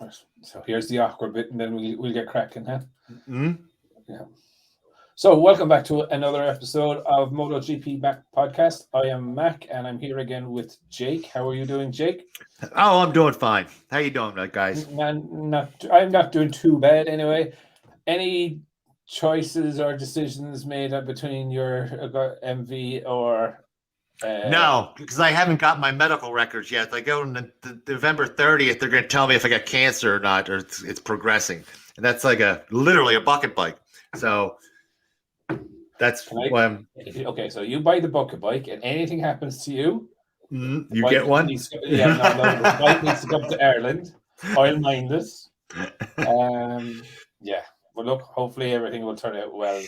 Right. So here's the awkward bit, and then we'll get cracking, huh? Mm-hmm. Yeah. So welcome back to another episode of MotoGP Back Podcast. I am Mac, and I'm here again with Jake. How are you doing, Jake? Oh, I'm doing fine. How you doing, guys? I'm not doing too bad anyway. Any choices or decisions made between your MV or? No, because I haven't got my medical records yet. I go on the November 30th. They're going to tell me if I got cancer or not, or it's progressing, and that's like literally a bucket bike. So that's why I'm. Okay, so you buy the bucket bike, and anything happens to you, You get one. No, the bike needs to come to Ireland. I'll mind this. Yeah, but look, hopefully everything will turn out well.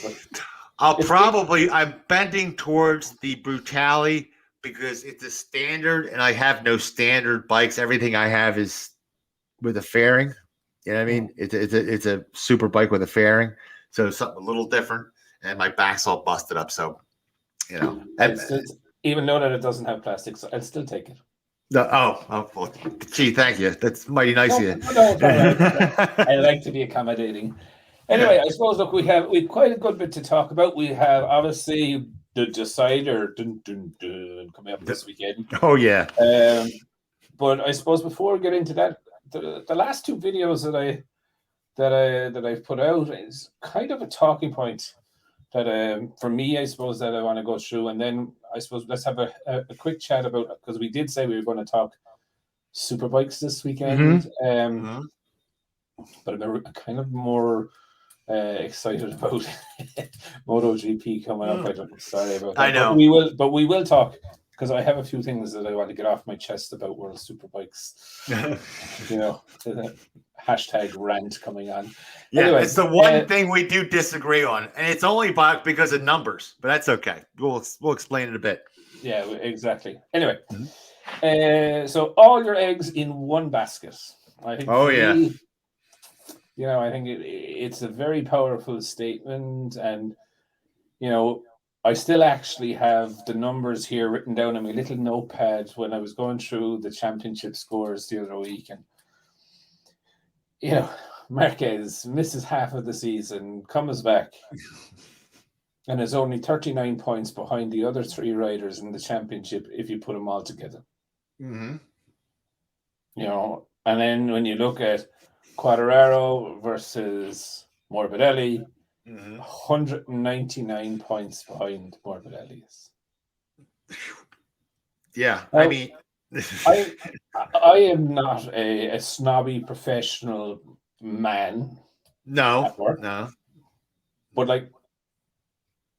But I'm bending towards the brutality because it's a standard, and I have no standard bikes. Everything I have is with a fairing. You know what I mean? It's a super bike with a fairing, so it's something a little different. And my back's all busted up, so even though that it doesn't have plastics, I'll still take it. No, well, gee, thank you. That's mighty nice of you. No, it's all right. I like to be accommodating. Anyway, I suppose, look, we've quite a good bit to talk about. We have obviously the Decider coming up this weekend. Oh yeah. But I suppose before we get into that, the last two videos that I've put out is kind of a talking point that for me, I suppose, that I want to go through, and then I suppose let's have a quick chat about, because we did say we were going to talk superbikes this weekend, but I'm kind of more excited about MotoGP coming up. Sorry about that. I know. But we will talk, because I have a few things that I want to get off my chest about World Superbikes. Hashtag rant coming on. Yeah, anyway, it's the one thing we do disagree on, and it's only because of numbers, but that's okay. We'll explain it a bit. Yeah, exactly. Anyway, so all your eggs in one basket. I think. Oh yeah. Me, I think it's a very powerful statement, and I still actually have the numbers here written down on my little notepad when I was going through the championship scores the other week, and Marquez misses half of the season, comes back, and is only 39 points behind the other three riders in the championship if you put them all together. Mm-hmm. And then when you look at Quartararo versus Morbidelli, 199 points behind Morbidelli. Yeah, now, I mean, I am not a snobby professional man. No. But like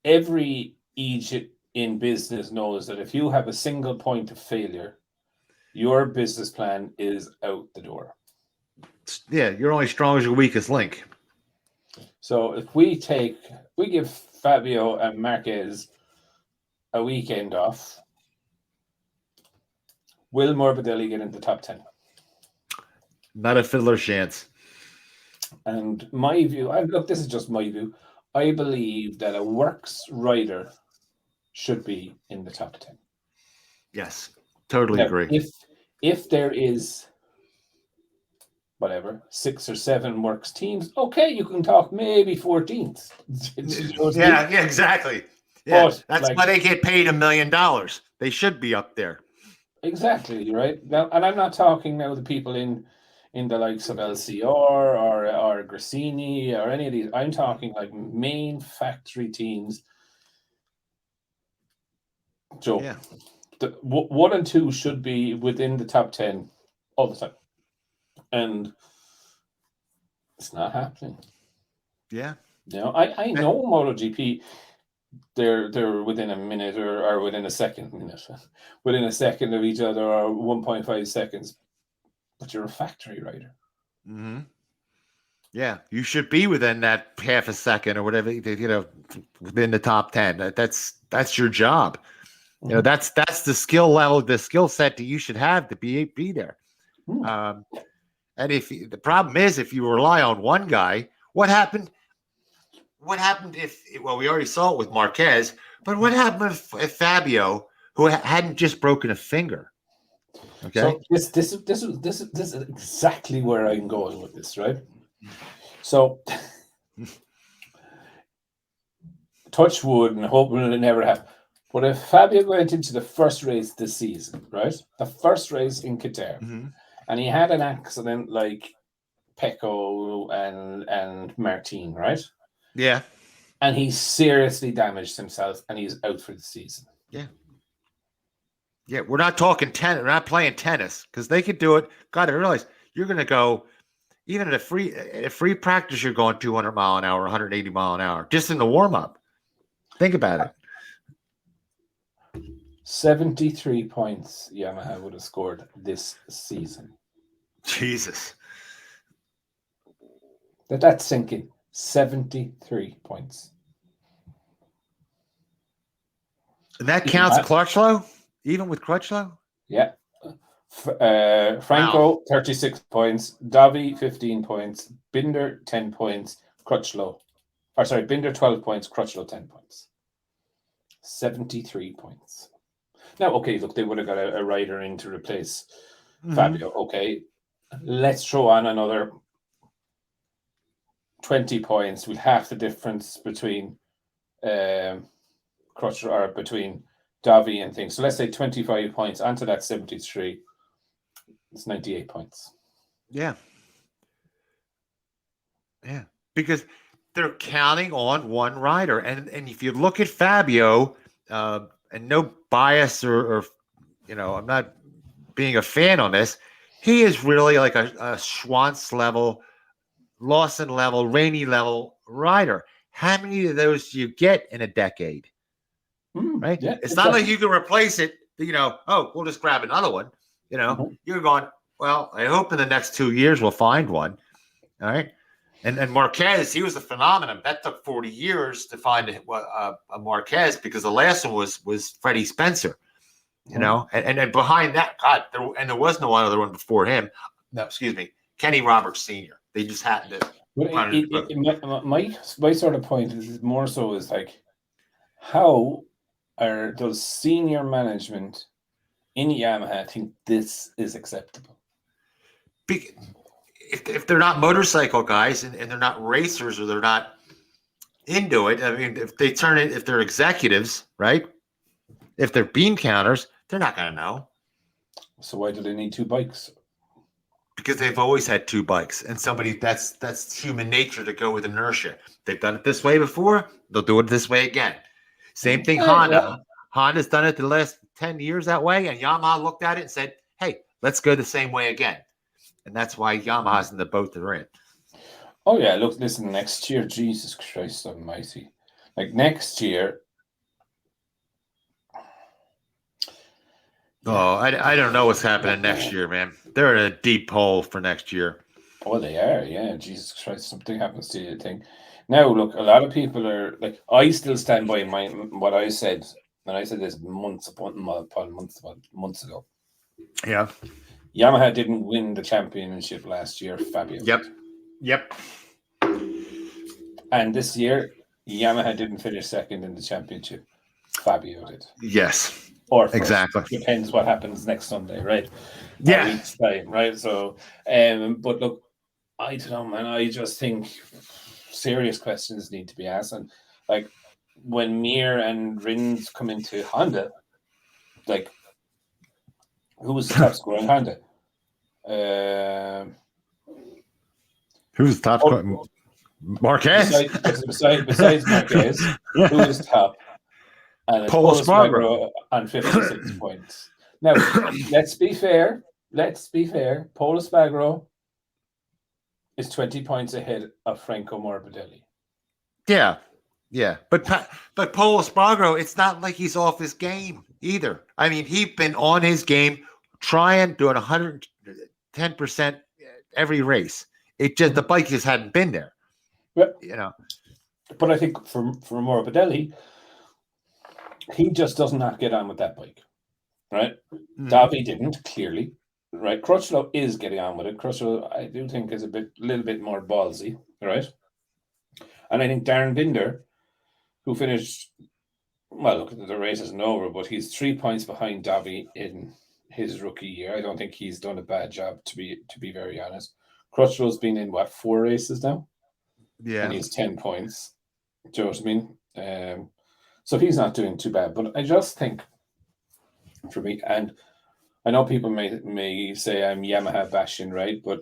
every Egypt in business knows that if you have a single point of failure, your business plan is out the door. Yeah, you're only strong as your weakest link. So if we give Fabio and Marquez a weekend off, will Morbidelli get in the top 10? Not a fiddler's chance. And my view, look, this is just my view. I believe that a works rider should be in the top 10. Yes, totally agree. If there is, 6 or 7 works teams, okay, you can talk maybe 14th. Yeah, exactly. Yeah, but that's why they get paid $1 million. They should be up there. Exactly, right? Now, and I'm not talking now the people in the likes of LCR or Grassini or any of these. I'm talking like main factory teams. So, yeah. 1 and 2 should be within the top 10 all the time. And it's not happening. Yeah. I know MotoGP, they're within a minute or within a second of each other, or 1.5 seconds. But you're a factory rider. Mm-hmm. Yeah, you should be within that half a second or whatever, within the top 10. That's your job. Mm-hmm. That's the skill level, the skill set that you should have to be there. Mm. And the problem is, if you rely on one guy, what happened? What happened we already saw it with Marquez, but what happened if Fabio, who hadn't just broken a finger, Okay. So this is exactly where I'm going with this, right? So touch wood and hope will never happen. But if Fabio went into the first race this season, right? The first race in Qatar, and he had an accident like Pecco and Martin, right? Yeah. And he seriously damaged himself and he's out for the season. Yeah. Yeah, we're not talking tennis. We're not playing tennis because they could do it. Got to realize you're going to go even at a free practice. You're going 200 mile an hour, 180 mile an hour just in the warm up. Think about it. 73 points Yamaha would have scored this season. Jesus, That's sinking. 73 points. And that counts Crutchlow, even with Crutchlow? Yeah. Franco, 36 points. Davi, 15 points. Binder, 10 points. Binder, 12 points. Crutchlow, 10 points. 73 points. Now, okay, look, they would have got a rider in to replace Fabio. Okay, let's throw on another 20 points with half the difference between Crutchlow or between Davi and things. So let's say 25 points onto that 73. It's 98 points. Yeah. Yeah. Because they're counting on one rider. And if you look at Fabio, and no bias or I'm not being a fan on this, he is really like a Schwantz level, Lawson level, Rainey level rider. How many of those do you get in a decade? Right? Yeah, it's not like you can replace it, we'll just grab another one. You're going, well, I hope in the next 2 years we'll find one. All right. And Marquez, he was a phenomenon. That took 40 years to find a Marquez because the last one was Freddie Spencer, and behind that, God, there was no other one before him. No, excuse me, Kenny Roberts Sr. They just happened to. My sort of point is more so is like, how does senior management in Yamaha think this is acceptable? If they're not motorcycle guys and they're not racers or they're not into it, I mean, if they're executives, right? If they're bean counters, they're not going to know. So why do they need two bikes? Because they've always had two bikes, and that's human nature to go with inertia. They've done it this way before; they'll do it this way again. Same thing, Honda. Yeah. Honda's done it the last 10 years that way, and Yamaha looked at it and said, "Hey, let's go the same way again." And that's why Yamaha's in the boat they're in. Oh yeah, look, listen, next year, Jesus Christ Almighty, like next year. Oh, I don't know what's happening next year, man. They're in a deep hole for next year. Oh, they are, yeah. Jesus Christ, something happens to you. Thing. Now, look, a lot of people are like, I still stand by what I said, and I said this months upon months ago. Yeah. Yamaha didn't win the championship last year. Fabio. Yep. And this year, Yamaha didn't finish second in the championship. Fabio did. Yes. Or first. Exactly. Depends what happens next Sunday, right? Yeah. Each time, right? So, but look, I don't know, man. I just think serious questions need to be asked. And like when Mir and Rins come into Honda, like who was the top scorer in Honda? Who's the top scorer? Marquez. Besides Marquez, who was top? And Pol Espargaro on 56 points. Now, let's be fair. Pol Espargaro is 20 points ahead of Franco Morbidelli. Yeah. But Pol Espargaro, it's not like he's off his game either. I mean, he's been on his game, doing 110% every race. It just the bike just hadn't been there. But, But I think for Morbidelli, he just does not get on with that bike, right? Davi didn't, clearly, right? Crutchlow is getting on with it. Crutchlow, I do think, is a little bit more ballsy, right? And I think Darren Binder, who finished, well, look, the race isn't over, but he's 3 points behind Davi in his rookie year. I don't think he's done a bad job, to be very honest. Crutchlow's been in, what, 4 races now? Yeah. And he's 10 points. Do you know what I mean? So he's not doing too bad. But I just think, for me, and I know people may say I'm Yamaha bashing, right? But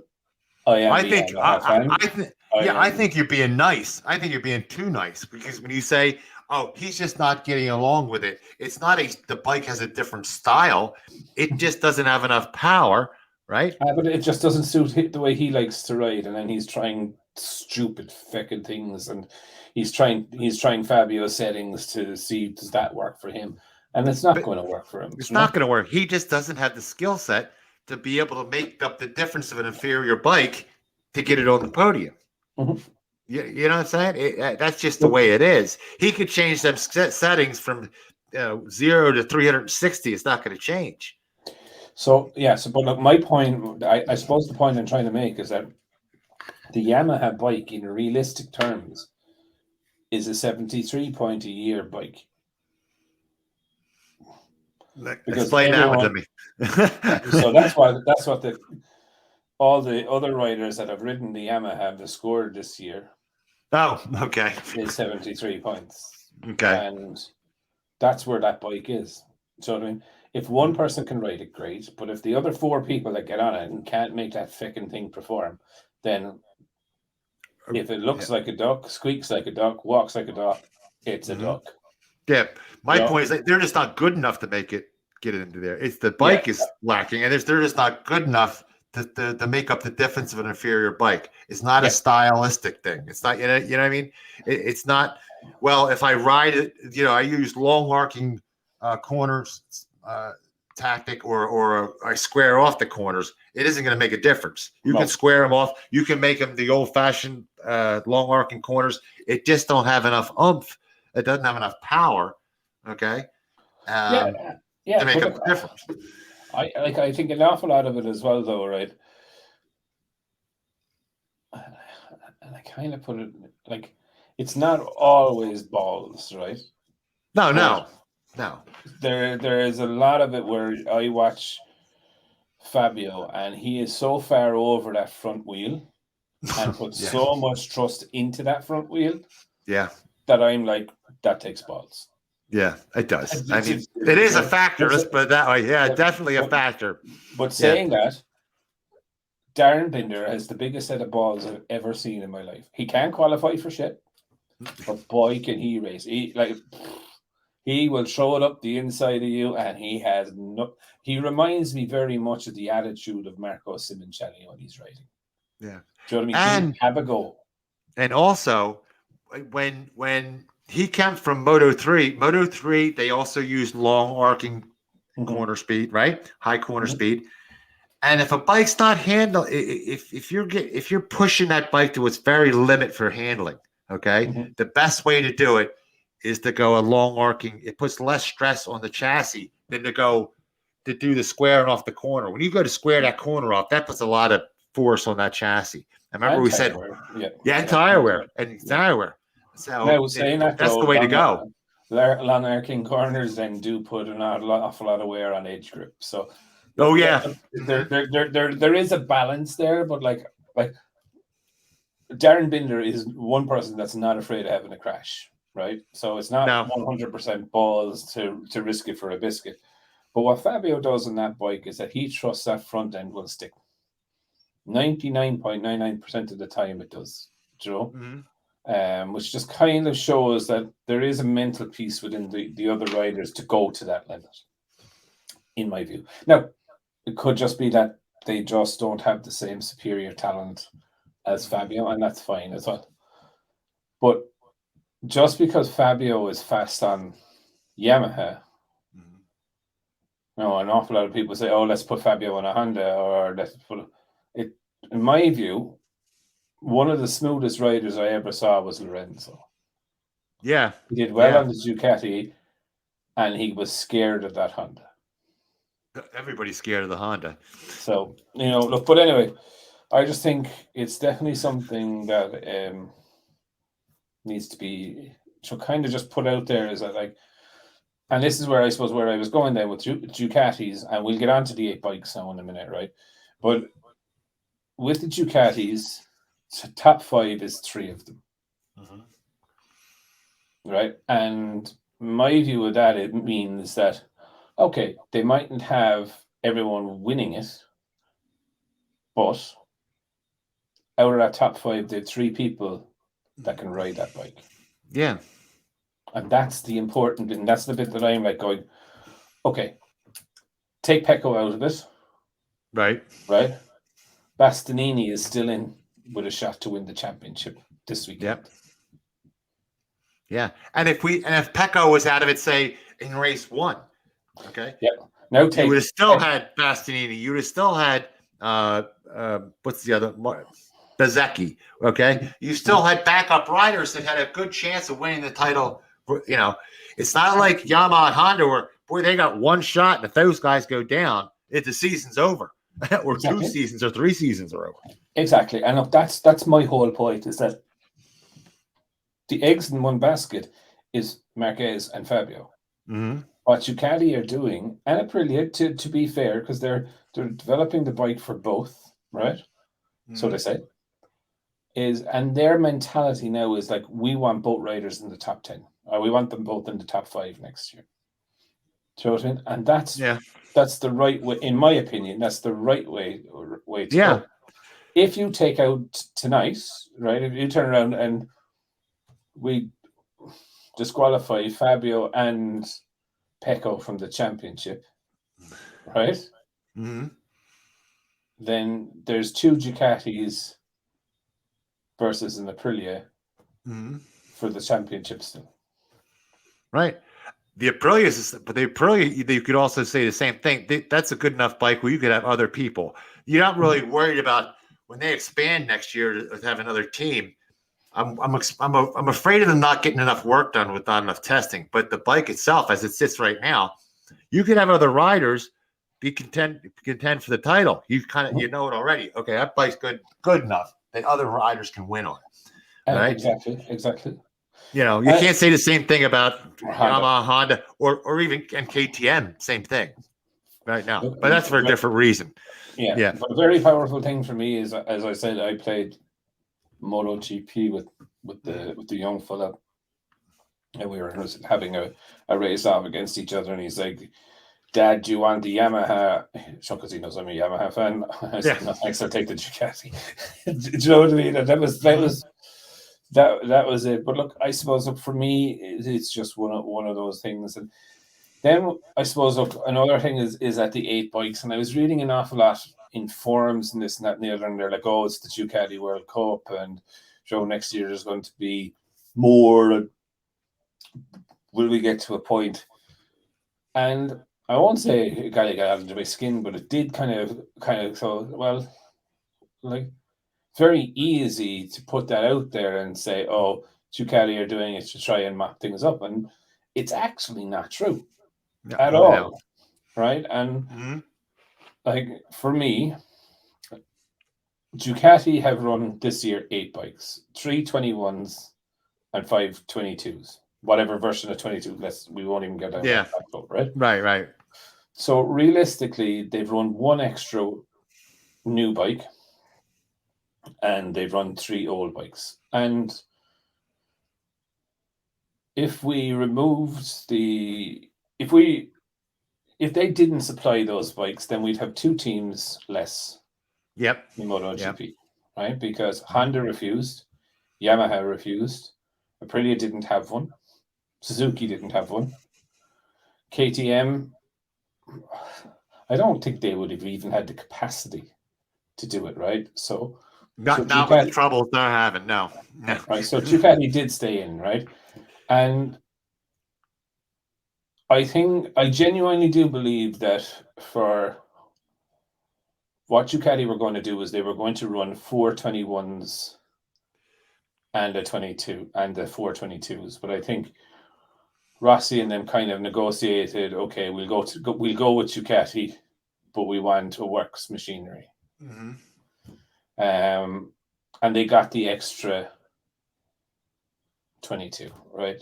I am a Yamaha fan. I think you're being nice. I think you're being too nice, because when you say, "Oh, he's just not getting along with it," it's not the bike has a different style. It just doesn't have enough power, right? But it just doesn't suit the way he likes to ride, and then he's trying stupid fucking things, and he's trying Fabio settings to see does that work for him, and it's not going to work for him. It's not going to work. He just doesn't have the skill set to be able to make up the difference of an inferior bike to get it on the podium. Mm-hmm. You know what I'm saying? That's just the way it is. He could change them settings from 0 to 360. It's not going to change. So but look, my point, I suppose the point I'm trying to make is that the Yamaha bike, in realistic terms, is a 73 point a year bike. Explain that one to me. So that's what all the other riders that have ridden the Yamaha have scored this year. Oh, okay. Is 73 points. Okay. And that's where that bike is. So I mean, if one person can ride it, great. But if the other 4 people that get on it and can't make that fucking thing perform, then if it looks like a duck, squeaks like a duck, walks like a duck, it's a duck. Yeah. My point is that they're just not good enough to get it into there. It's the bike is lacking, and they're just not good enough to make up the difference of an inferior bike. It's not a stylistic thing. It's not, you know what I mean? It's not, well, if I ride it, I use long arcing corners tactic, or I square off the corners, it isn't going to make a difference. You can square them off. You can make them the old-fashioned long arcing corners. It just don't have enough oomph. It doesn't have enough power. Okay. To make a difference. I think an awful lot of it as well, though, right? And I kind of put it like, it's not always balls, right? No. There is a lot of it where I watch Fabio, and he is so far over that front wheel and puts so much trust into that front wheel. Yeah. That I'm like, that takes balls. Yeah, it does. I mean, it is a factor. Let's put it that way. Yeah, definitely a factor. But saying that, Darren Binder has the biggest set of balls I've ever seen in my life. He can't qualify for shit, but boy, can he race. He will throw it up the inside of you, and he reminds me very much of the attitude of Marco Simoncelli when he's riding. Yeah. Do you know what I mean? And have a go. And also, when he came from Moto 3, they also used long arcing corner speed, right? High corner speed. And if a bike's not if you're pushing that bike to its very limit for handling, okay, the best way to do it is to go a long arcing. It puts less stress on the chassis than to do the squaring off the corner. When you go to square that corner off, that puts a lot of force on that chassis. I remember we said, tire wear. So now, saying that's the way to go. Long arcing corners then do put an awful lot of wear on edge grip. So, there is a balance there, but like Darren Binder is one person that's not afraid of having a crash, right? So it's not 100% balls to risk it for a biscuit. But what Fabio does on that bike is that he trusts that front end will stick. 99.99% of the time it does, Joe. Which just kind of shows that there is a mental piece within the other riders to go to that limit, in my view. Now, it could just be that they just don't have the same superior talent as Fabio, and that's fine as well. But just because Fabio is fast on Yamaha, an awful lot of people say, "Oh, let's put Fabio on a Honda," or let's put it. In my view, one of the smoothest riders I ever saw was Lorenzo. Yeah. He did well on the Ducati, and he was scared of that Honda. Everybody's scared of the Honda. So, look, but anyway, I just think it's definitely something that needs to be kind of just put out there, is that, like, and this is where I suppose where I was going then with Ducatis, and we'll get onto the 8 bikes now in a minute, right? But with the Ducatis, top 5 is 3 of them, right? And my view of that, it means that, okay, they mightn't have everyone winning it, but out of that top 5, there are 3 people that can ride that bike. Yeah. And that's the important bit. And that's the bit that I'm like going, okay, take Pecco out of it. Right. Right. Bastianini is still in with a shot to win the championship this weekend. Yep. Yeah. And if Pecco was out of it, say in race 1, okay. Yeah. Now you would have still had Bastianini. You would have still had what's the other? Bezzecchi. Okay. You still had backup riders that had a good chance of winning the title. You know, it's not like Yamaha and Honda where, boy, they got one shot, and if those guys go down, the season's over. Or exactly. 2 seasons or 3 seasons are over. Exactly. And look, that's my whole point, is that the eggs in one basket is Marquez and Fabio. What Ducati are doing, and Aprilia, to be fair, because they're developing the bike for both, right? So they say, and their mentality now is like, we want both riders in the top 10, or we want them both in the top 5 next year. Do you know what I mean? And that's the right way, in my opinion. That's the right way to go. If you take out tonight, right? If you turn around and we disqualify Fabio and Pecco from the championship, right? Then there's 2 Ducatis versus an Aprilia for the championship still. Right. The Aprilia, you could also say the same thing. That's a good enough bike where you could have other people. You're not really worried about when they expand next year to have another team. I'm afraid of them not getting enough work done with not enough testing. But the bike itself, as it sits right now, you could have other riders be contend for the title. You you know it already. Okay, that bike's good enough that other riders can win on it. Right? Exactly. You know, you can't say the same thing about Yamaha, Honda, or even KTM. Same thing right now, but that's for a different reason. Yeah. But a very powerful thing for me is, as I said, I played MotoGP with the young fella, and we were having a race off against each other, and he's like, "Dad, do you want the Yamaha?" So, because he knows I'm a Yamaha fan. I said, "No, thanks, I'll take the Ducati." Do you know what I mean? And that was it. But look, I suppose for me, it's just one of those things. And then I suppose another thing is at the 8 bikes, and I was reading an awful lot in forums and this and that and the other, and they're like, "Oh, it's the Ducati World Cup, and next year there's going to be more. Will we get to a point?" And I won't say it got out into my skin, but it did kind of. So, well, like, very easy to put that out there and say, "Oh, Ducati are doing it to try and mop things up," and it's actually not true at all, right? And like, for me, Ducati have run this year 8 bikes, 3 21s and 5 22s, whatever version of 22. We won't even get that boat, right? Right. So realistically, they've run 1 extra new bike, and they've run 3 old bikes. And if we removed if they didn't supply those bikes, then we'd have 2 teams less. Yep. In MotoGP, right? Because Honda refused, Yamaha refused, Aprilia didn't have one, Suzuki didn't have one, KTM, I don't think they would have even had the capacity to do it, right? So not with the troubles they're having, no. Right, so Ducati did stay in, right? And I genuinely do believe that for what Ducati were going to do is they were going to run 4 21s and a 22 and the 4 22s. But I think Rossi and them kind of negotiated, okay, we'll go with Ducati, but we want a works machinery. And they got the extra 22, right?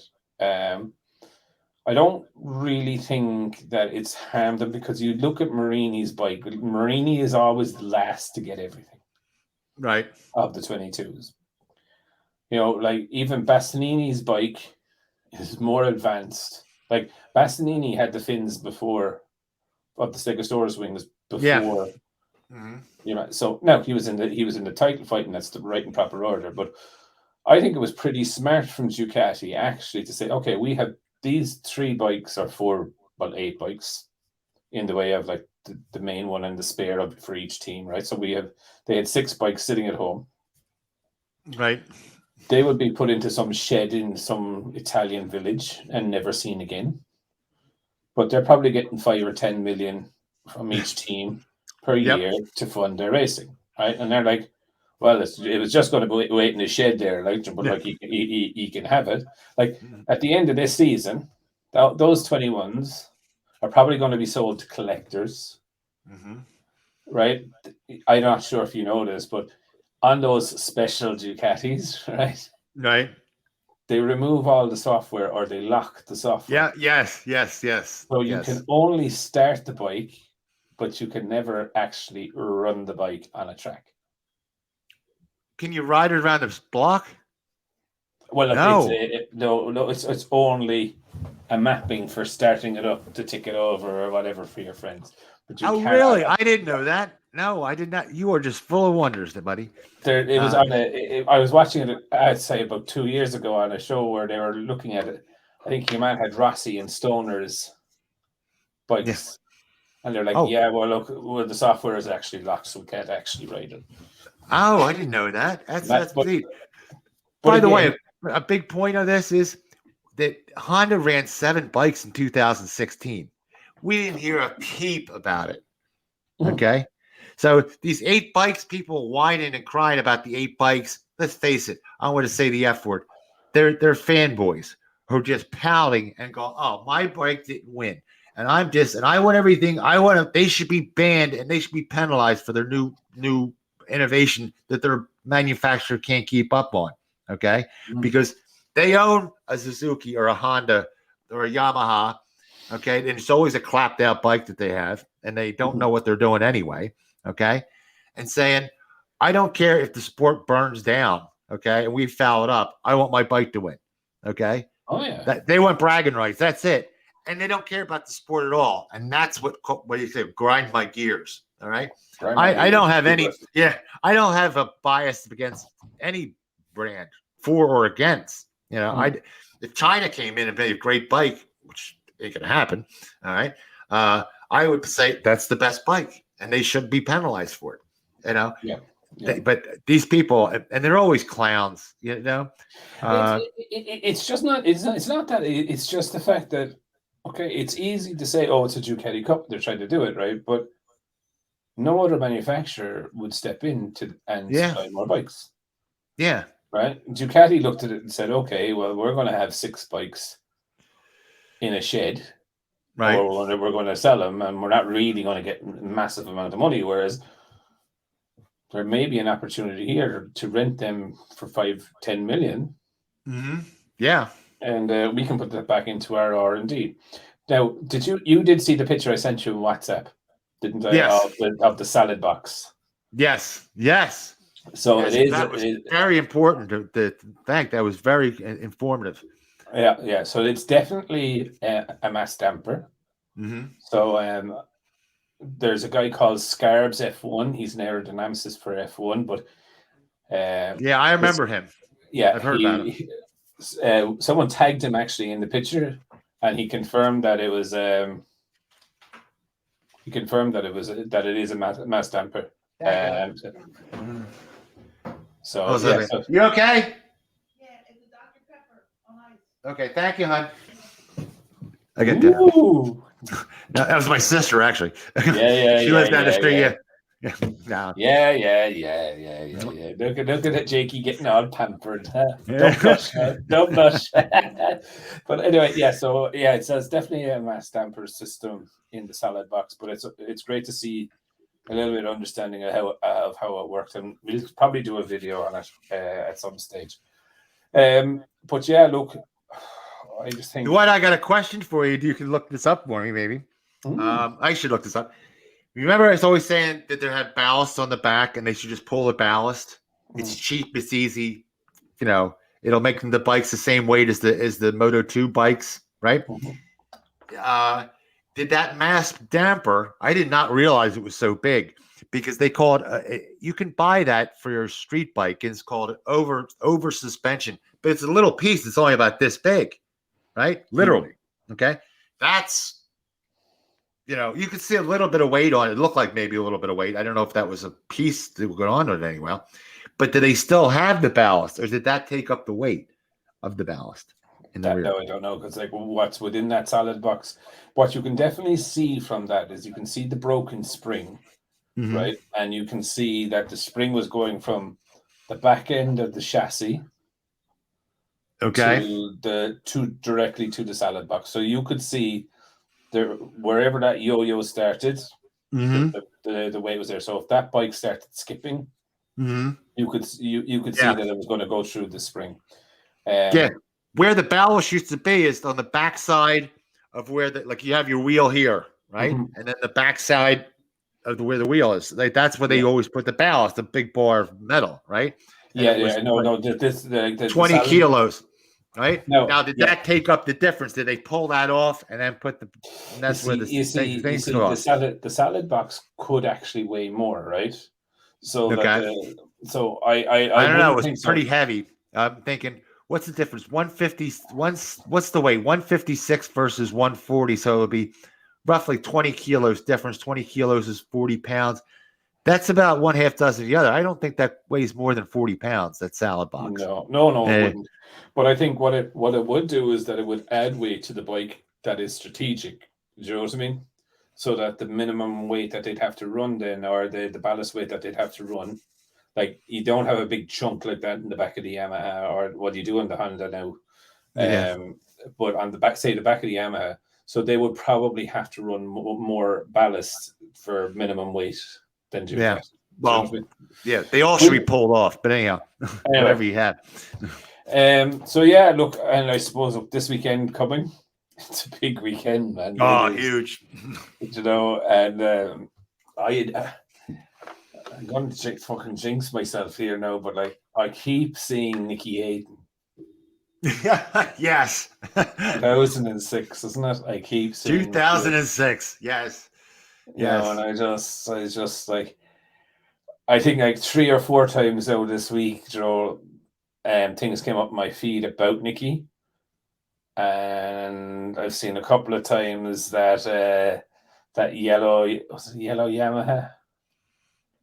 I don't really think that it's harmed them, because you look at Marini's bike. Marini is always the last to get everything Right. of the 22s. You know, like even Bastianini's bike is more advanced. Like Bastianini had the fins before, of the Stegosaurus wings Yeah. before. You know, so no, he was in the title fight, and that's the right and proper order. But I think it was pretty smart from Ducati actually to say, okay, we have these 3 bikes, or 4, well, 8 bikes, in the way of like the main one and the spare of for each team, right? So they had 6 bikes sitting at home. Right. They would be put into some shed in some Italian village and never seen again. But they're probably getting 5 or 10 million from each team per year to fund their racing, right? And they're like, well, it was just going to be wait in the shed there, like, but like he can have it. Like at the end of this season, those 21s are probably going to be sold to collectors, right? I'm not sure if you know this, but on those special Ducatis, right? Right. They remove all the software, or they lock the software. Yeah. Yes. So you can only start the bike, but you can never actually run the bike on a track. Can you ride it around the block? Well, No. it's only a mapping for starting it up to tick it over or whatever for your friends. But you cannot. Really? I didn't know that. No, I did not. You are just full of wonders, buddy. It was I was watching it, I'd say about 2 years ago, on a show where they were looking at it. I think your man had Rossi and Stoner's bikes. And they're like, well, the software is actually locked, so we can't actually ride it. Oh, I didn't know that. That's neat. By By the way, a big point of this is that Honda ran 7 bikes in 2016. We didn't hear a peep about it. Okay. So these 8 bikes, people whining and crying about the 8 bikes. Let's face it. I want to say the F word. They're fanboys who are just pouting and go, oh, my bike didn't win. And I want everything. They should be banned, and they should be penalized for their new innovation that their manufacturer can't keep up on. Okay. Because they own a Suzuki or a Honda or a Yamaha. Okay. And it's always a clapped out bike that they have, and they don't know what they're doing anyway. Okay. And saying, I don't care if the sport burns down. Okay. And we foul it up. I want my bike to win. Okay. Oh, yeah. They want bragging rights. That's it. And they don't care about the sport at all. And that's what do you say? Grind my gears. All right. I don't have any. Yeah. I don't have a bias against any brand, for or against. You know, if China came in and made a great bike, which ain't gonna happen. All right. I would say that's the best bike, and they should be penalized for it. You know. Yeah. But these people, and they're always clowns. You know. It's just not. It's not that. It's just the fact that. Okay, it's easy to say, oh, it's a Ducati Cup. They're trying to do it, right? But no other manufacturer would step in and supply more bikes. Yeah. Right? Ducati looked at it and said, okay, well, we're going to have 6 bikes in a shed. Right. Or we're going to sell them, and we're not really going to get a massive amount of money. Whereas there may be an opportunity here to rent them for 5-10 million. Yeah. And we can put that back into our R&D. Now, you did see the picture I sent you on WhatsApp, didn't I? Yes. Of the salad box. Yes. So that was very important. The fact that was very informative. Yeah. So it's definitely a mass damper. So there's a guy called Scarbs F1. He's an aerodynamicist for F1, but I remember him. Yeah, I've heard about him. Someone tagged him actually in the picture, and he confirmed that it was. He confirmed that it is a mass damper. So you okay? Yeah, it's a Dr. Pepper. Okay, thank you, hon. I get that. No, that was my sister, actually. Yeah. She lives down the street. Yeah. No. Yeah. Look at Jakey getting all pampered. Huh? Don't blush. But anyway, so it says definitely a mass damper system in the salad box, but it's great to see a little bit of understanding of how it works, and we'll probably do a video on it at some stage. But yeah, look, I just think. What, I got a question for you. You can look this up for me, maybe. Mm. I should look this up. Remember, I was always saying that they had ballast on the back, and they should just pull the ballast. It's cheap. It's easy. You know, it'll make the bikes the same weight as the Moto 2 bikes, right? Did that mass damper? I did not realize it was so big, because they call it. You can buy that for your street bike. And it's called over suspension, but it's a little piece. It's only about this big, right? Literally. Okay, that's. You could see a little bit of weight on it. It looked like maybe a little bit of weight. I don't know if that was a piece that would go on it anyway. But do they still have the ballast, or did that take up the weight of the ballast in the rear? No, I don't know, because like what's within that solid box. What you can definitely see from that is you can see the broken spring, right? And you can see that the spring was going from the back end of the chassis, directly to the solid box. So you could see there, wherever that yo-yo started, the weight was there. So if that bike started skipping, you could see that it was going to go through the spring. Where the ballast used to be is on the backside of where you have your wheel here, right? And then the backside of where the wheel is. That's where they always put the ballast, the big bar of metal, right? And No. 20 kilos. Right? No, now, did that take up the difference? Did they pull that off and then put the? And that's where the things go off. The solid box could actually weigh more, right? So I don't know. It was pretty heavy. I'm thinking, what's the difference? 150. What's the weight? 156 versus 140. So it would be roughly 20 kilos difference. 20 kilos is 40 pounds. That's about one half dozen of the other. I don't think that weighs more than 40 pounds. That salad box. No, it wouldn't. But I think what it would do is that it would add weight to the bike that is strategic. Do you know what I mean? So that the minimum weight that they'd have to run then, or the ballast weight that they'd have to run, like you don't have a big chunk like that in the back of the Yamaha, or what you do on the Honda now. But on the back, say the back of the Yamaha, so they would probably have to run more ballast for minimum weight than do that. Well, they all should be pulled off. But anyhow, whatever you have. So yeah, look, and I suppose this weekend coming, it's a big weekend, man. Oh, huge! And I'm going to fucking jinx myself here now, but like I keep seeing Nicky Hayden. Yes. 2006, isn't it? I keep seeing 2006. Yes. And I just like, I think like 3 or 4 times now this week, things came up my feed about Nicky, and I've seen a couple of times that that yellow Yamaha.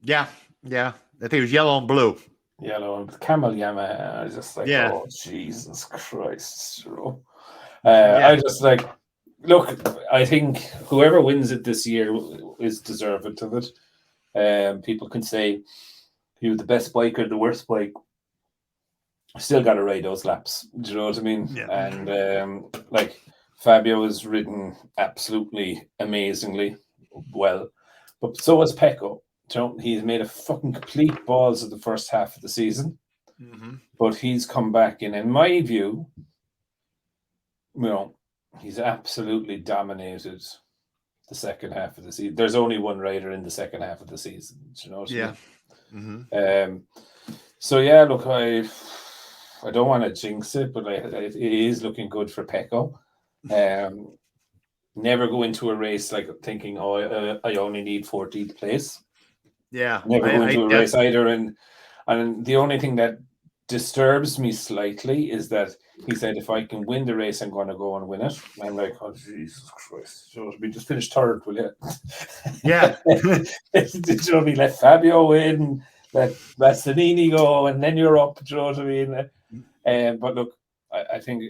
Yeah. I think it was yellow and blue. Yellow and camel Yamaha. I was just like, oh Jesus Christ! I just like, look. I think whoever wins it this year is deserving of it. People can say he was the best bike or the worst bike. Still got to ride those laps. Do you know what I mean? Yeah. And like Fabio has ridden absolutely amazingly well, but so has Pecco. He's made a fucking complete balls of the first half of the season, but he's come back in my view, he's absolutely dominated the second half of the season. There's only one rider in the second half of the season. Do you know what I mean? So yeah, look, I don't want to jinx it, but it is looking good for Pecco. Never go into a race like thinking, I only need 14th place. Yeah, never go into a race either. And the only thing that disturbs me slightly is that he said, if I can win the race, I'm going to go and win it. And I'm like, oh, Jesus Christ. So we just finished third, will you? Yeah. Did you let Fabio win, let Bastianini go, and then you're up, do you know what I mean? But look, I think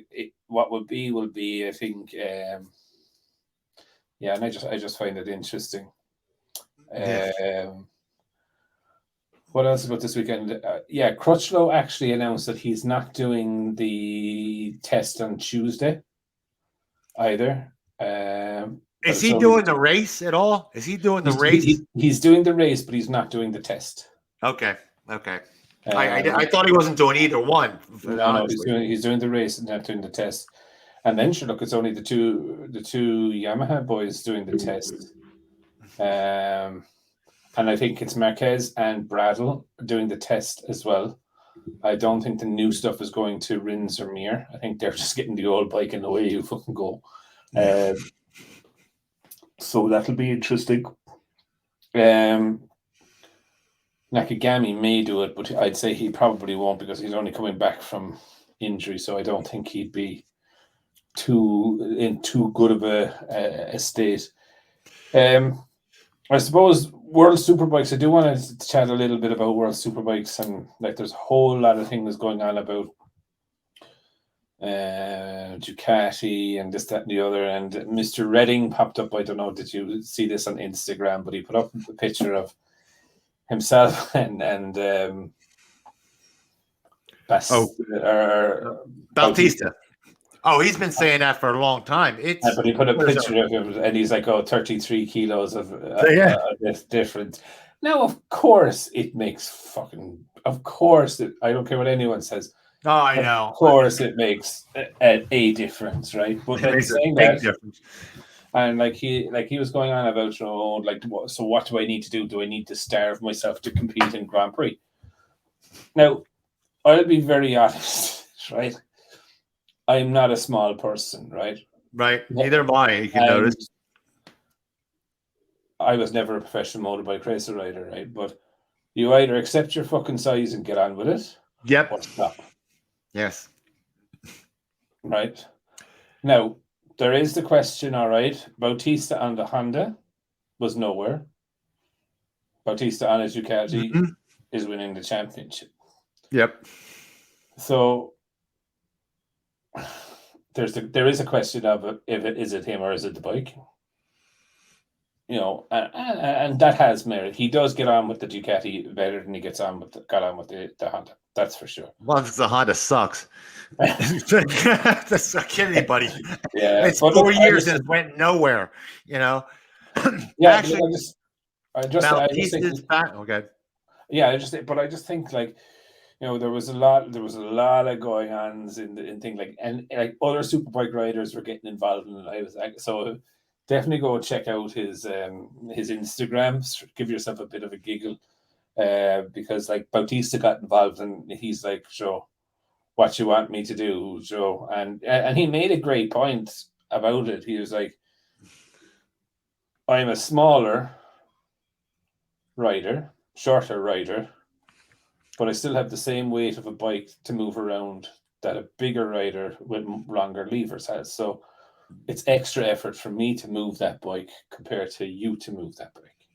what will be, I think, and I just find it interesting. What else about this weekend? Crutchlow actually announced that he's not doing the test on Tuesday either. Is he doing the race at all? Is he doing the race? He's doing the race, but he's not doing the test. Okay. I thought he wasn't doing either one. No, he's doing the race and not doing the test. And then sure, look, it's only the two Yamaha boys doing the test. And I think it's Marquez and Bradl doing the test as well. I don't think the new stuff is going to Rins or Mir. I think they're just getting the old bike in the way you fucking go. So that'll be interesting. Nakagami may do it, but I'd say he probably won't because he's only coming back from injury. So I don't think he'd be in too good of a state. I suppose World Superbikes, I do want to chat a little bit about World Superbikes, and like there's a whole lot of things going on about Ducati and this, that, and the other. And Mr. Redding popped up. I don't know, did you see this on Instagram? But he put up a picture of himself and Bautista. Oh, he's been saying that for a long time. But he put a picture of him, and he's like, 33 kilos of this difference. Now, of course, it makes fucking. Of course, I don't care what anyone says. Oh, I know. Of course, it makes a difference, right? But it makes a big difference. And like he was going on about, so what do I need to do? Do I need to starve myself to compete in Grand Prix? Now, I'll be very honest, right? I'm not a small person, right? Right. Neither am I. You can notice. I was never a professional motorbike racer rider, right? But you either accept your fucking size and get on with it. Yep. Or stop. Yes. Right. Now, there is the question, all right. Bautista on the Honda was nowhere. Bautista on his Ducati is winning the championship. Yep. So there is a question of is it him or is it the bike? You know, and that has merit. He does get on with the Ducati better than he got on with the Honda. That's for sure. Well, because the Honda sucks. That's not kidding anybody. Yeah, it's 4 years and it went nowhere. You know. Yeah, actually, I just think back. Okay. Yeah, I just think like, you know, there was a lot of going ons in thing like, and like other superbike riders were getting involved in it. I was like, so definitely go check out his Instagram. Give yourself a bit of a giggle, because like Bautista got involved and he's like, Joe, what you want me to do, Joe? And he made a great point about it. He was like, I'm a smaller rider, shorter rider, but I still have the same weight of a bike to move around that a bigger rider with longer levers has. So it's extra effort for me to move that bike compared to you to move that bike.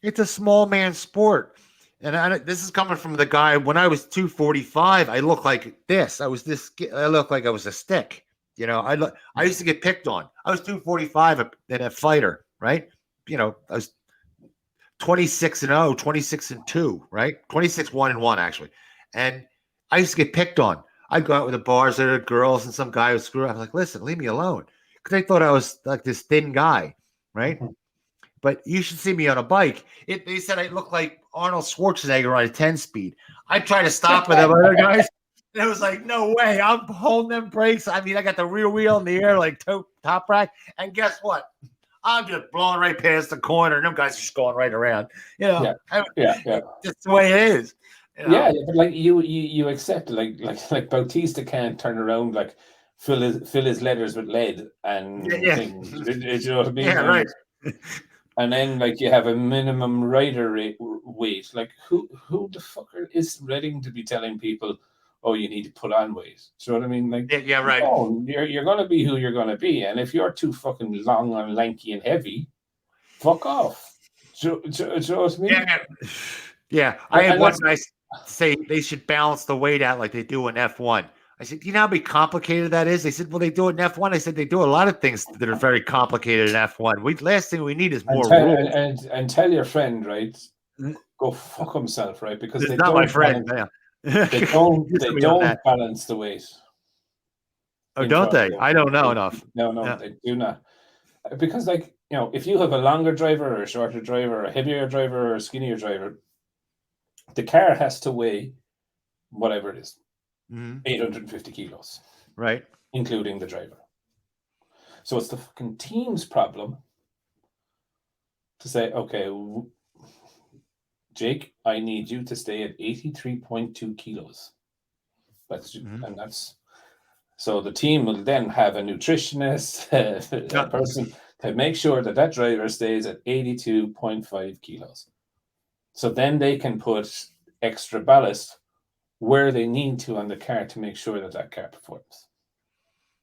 It's a small man sport. And this is coming from the guy, when I was 245, I looked like this. I looked like I was a stick. You know, I used to get picked on. I was 245 in a fighter, right? You know, I was 26-0, 26-2, right? 26-1-1 actually. And I used to get picked on. I'd go out with the bars, there were girls, and some guy would screw up. I was like, listen, leave me alone. Because they thought I was like this thin guy, right? Mm-hmm. But you should see me on a bike. They said I look like Arnold Schwarzenegger on a 10-speed. I tried to stop with them other guys. And it was like, no way. I'm holding them brakes. I mean, I got the rear wheel in the air, like top rack. And guess what? I'm just blowing right past the corner, and them guys are just going right around. You know, yeah. That's the way it is. You know? Yeah, but like you accept it. Like Bautista can't turn around, like fill his leathers with lead and things. Do you know what I mean? Yeah, right. And then like you have a minimum rider weight. Like who the fucker is Redding to be telling people, oh, you need to put on weight? Do you know what I mean? Like, yeah, right. No, you're gonna be who you're gonna be, and if you're too fucking long and lanky and heavy, fuck off. Do you know what I mean? Yeah. I had one guy say they should balance the weight out like they do in F1. I said, do you know how complicated that is? They said, well, they do it in F1. I said, they do a lot of things that are very complicated in F1. Last thing we need is more rules. And tell your friend, right? Go fuck himself, right? Because they're not my friend. They don't balance the weight. Oh, don't they? I don't know enough. No, they do not. Because, like, you know, if you have a longer driver or a shorter driver, or a heavier driver or a skinnier driver, the car has to weigh whatever it is, 850 kilos, right, including the driver. So it's the fucking team's problem to say, okay, Jake, I need you to stay at 83.2 kilos. And that's so the team will then have a nutritionist, a person to make sure that that driver stays at 82.5 kilos. So then they can put extra ballast where they need to on the car to make sure that that car performs.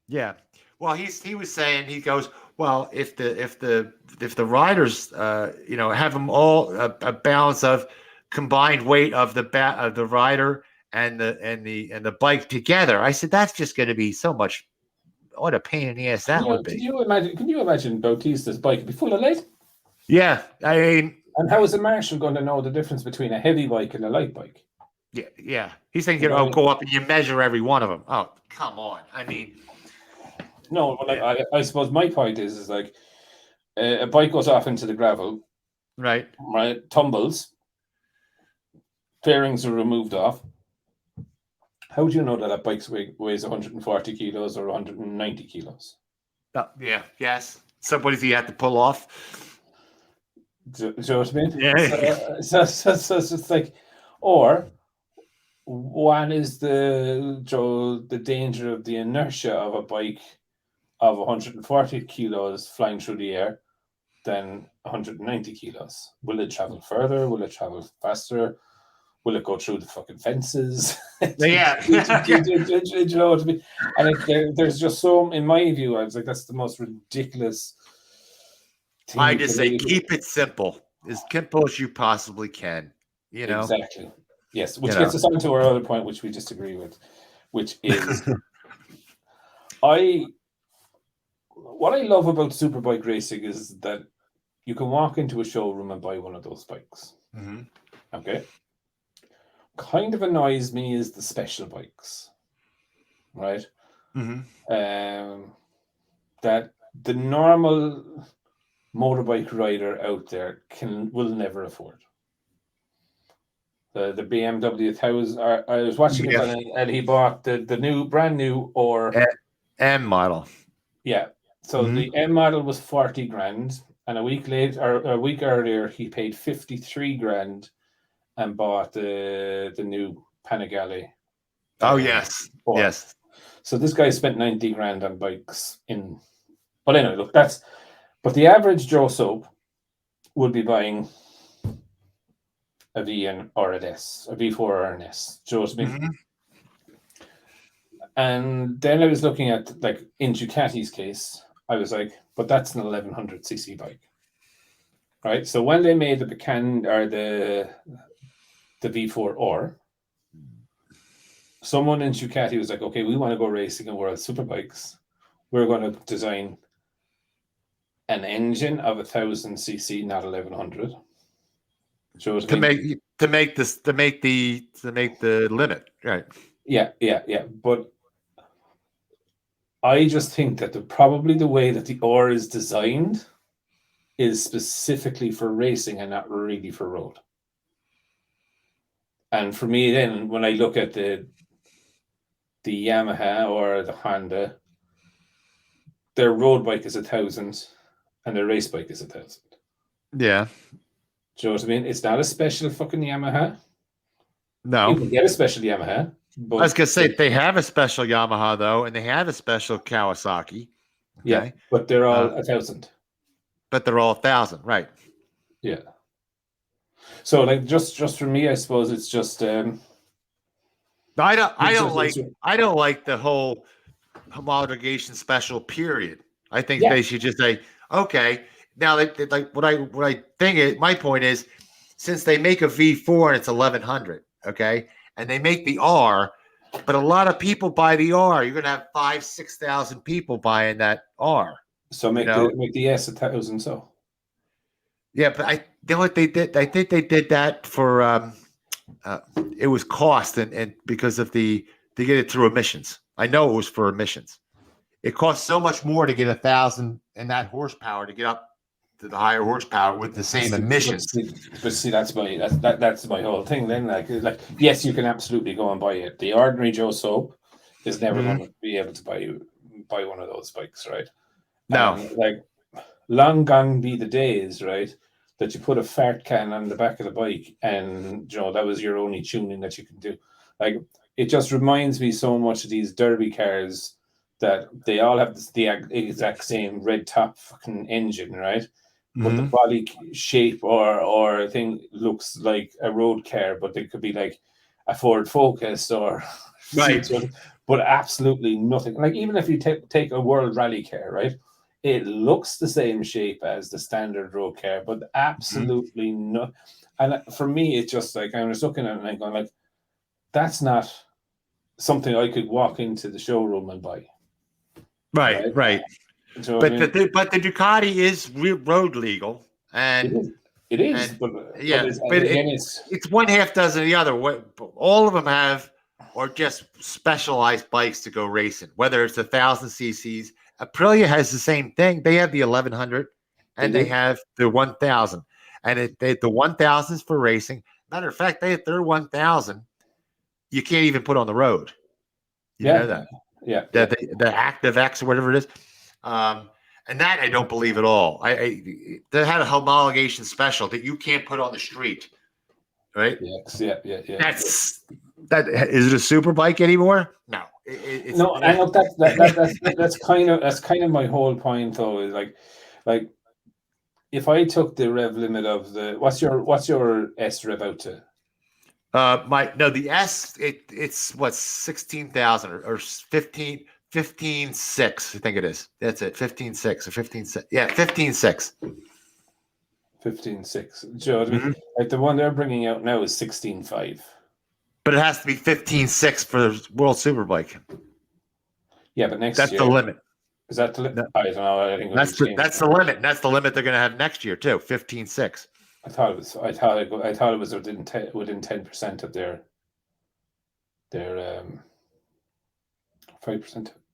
Yeah. Well, he was saying, he goes, well, if the riders have them all a balance of combined weight of the rider and the bike together. I said, that's just going to be so much. What a pain in the ass that would be. Can you imagine Bautista's bike be full of lead? Yeah, I mean, and how is a marshal going to know the difference between a heavy bike and a light bike? Yeah. He's thinking, go up and you measure every one of them. Oh, come on. I mean, no. I suppose my point is like a bike goes off into the gravel, right, tumbles, fairings are removed off. How do you know that bike weighs 140 kilos or 190 kilos? Yes. Somebody's you have to pull off. Do you know what I mean? Yeah. So it's like, or what is the danger of the inertia of a bike of 140 kilos flying through the air than 190 kilos? Will it travel further? Will it travel faster? Will it go through the fucking fences? Yeah. Do you know what I mean? And there's just so, in my view, I was like, that's the most ridiculous thing. I just say keep it simple, as simple as you possibly can. You know? Exactly. Yes, which gets us on to our other point, which we disagree with, which is what I love about superbike racing is that you can walk into a showroom and buy one of those bikes. Mm-hmm. Okay. Kind of annoys me is the special bikes, right? Mm-hmm. That the normal motorbike rider out there will never afford. The BMW 1000. I was watching it and he bought the brand new or M model. Yeah. So the M model was 40 grand, and a week earlier he paid 53 grand and bought the new Panigale. Oh yes. Yes. So this guy spent 90 grand on bikes but anyway, look, but the average Joe Soap would be buying a V or an S, a V4 or an S. Do you know what I mean? Mm-hmm. And then I was looking at, like, in Ducati's case, I was like, but that's an 1100cc bike, right? So when they made the Buchanan or the V4R, someone in Ducati was like, okay, we want to go racing in world superbikes. We're going to design an engine of 1000cc, not 1100. To make the limit, right? Yeah. But I just think that probably the way that the R is designed is specifically for racing and not really for road. And for me, then when I look at the Yamaha or the Honda, their road bike is 1000 and their race bike is 1000. Yeah. Do you know what I mean? It's not a special fucking Yamaha. No. You can get a special Yamaha. But I was going to say, they have a special Yamaha, though, and they have a special Kawasaki. Okay? Yeah, but they're all 1000. But they're all 1000, right? Yeah. So, like, just for me, I suppose it's just. I don't like the whole homologation special period. I think they should just say, okay. Now, my point is, since they make a V4 and it's 1100, okay, and they make the R, but a lot of people buy the R. You're going to have 5,000-6,000 people buying that R. So make the S 1000. So. Yeah, but I know what they did. I think they did that for it was cost and because of to get it through emissions. I know it was for emissions. It costs so much more to get 1,000 and that horsepower to get up to the higher horsepower with the same emissions. But see, that's my whole thing. Then, like, yes, you can absolutely go and buy it. The ordinary Joe Soap is never going to be able to buy one of those bikes, right? No. And like, long gone be the days, right, that you put a fart can on the back of the bike and that was your only tuning that you can do. Like, it just reminds me so much of these derby cars that they all have the exact same red top fucking engine, right? But the body shape or thing looks like a road car, but it could be like a Ford Focus or Right. but absolutely nothing. Like, even if you take a World Rally car, right? It looks the same shape as the standard road car, but absolutely no. And for me, it's just like, I was looking at it and I'm going like, that's not something I could walk into the showroom and buy. Right. So, But the Ducati is road legal, and it is, and but it's one half dozen of the other. All of them are just specialized bikes to go racing. Whether it's 1,000 cc's, Aprilia has the same thing. They have the 1100, and they have the 1000, and the 1000 is for racing. Matter of fact, their 1000 you can't even put on the road. You know that? Yeah. The Active X or whatever it is. And that I don't believe at all. They had a homologation special that you can't put on the street, right? Yeah. That is it a super bike anymore? No. No, I know that's kind of my whole point though. Is like if I took the rev limit of the what's your S rev out to? The S it's what 16,000 or 15.6, I think it is. That's it. 15.6 or 15.6. Yeah, 15.6. 15.6. Do you know what I mean? Like, the one they're bringing out now is 16.5. But it has to be 15.6 for the World Superbike. Yeah, but next that's year, the limit. Is that the limit? No. I don't know. I think that's the limit. That's the limit they're going to have next year too. 15.6. I thought it was within 10% of their 5%.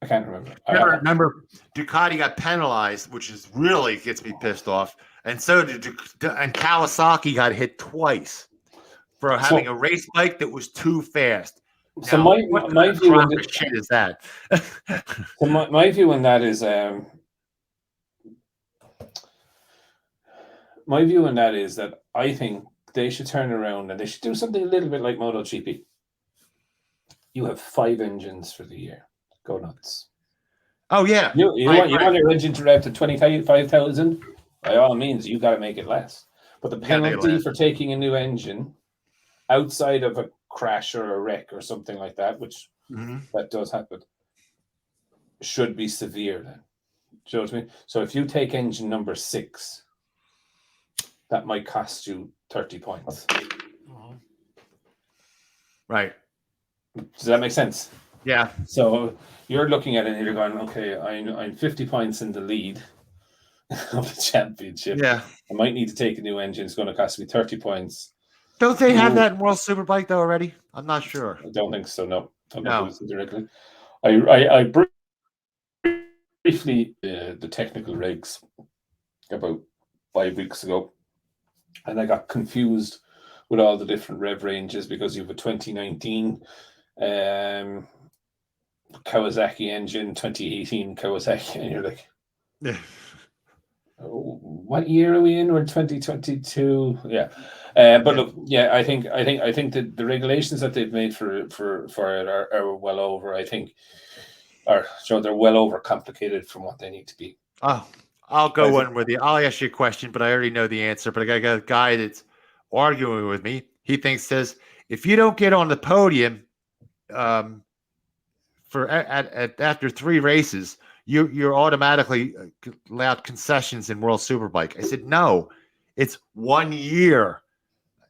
I can't remember. Remember, Ducati got penalized, which is really gets me pissed off, and so did and Kawasaki got hit twice for having a race bike that was too fast. So now, my view on this shit is that. So my view on that is that I think they should turn around and they should do something a little bit like MotoGP. You have 5 engines for the year. Go nuts. Oh yeah. You want your engine to rev to 25,000? By all means, you got to make it less. But the penalty for taking a new engine outside of a crash or a wreck or something like that, which that does happen, should be severe then. Do you know what I mean? So if you take engine number 6, that might cost you 30 points. Right. Does that make sense? Yeah. So you're looking at it and you're going, okay, I'm 50 points in the lead of the championship. Yeah. I might need to take a new engine. It's going to cost me 30 points. Don't they have that in World Superbike though already? I'm not sure. I don't think so. No. No. Directly. I briefly the technical regs about 5 weeks ago, and I got confused with all the different rev ranges because you have a 2019 Kawasaki engine, 2018 Kawasaki, and you're like, what year are we in? We're 2022. Yeah. But look, yeah, I think that the regulations that they've made for it are well over. I think they're well over complicated from what they need to be. Oh, I'll go one with you. I'll ask you a question, but I already know the answer. But I got a guy that's arguing with me. He says if you don't get on the podium, after 3 races, you're automatically allowed concessions in World Superbike. I said no, it's 1 year,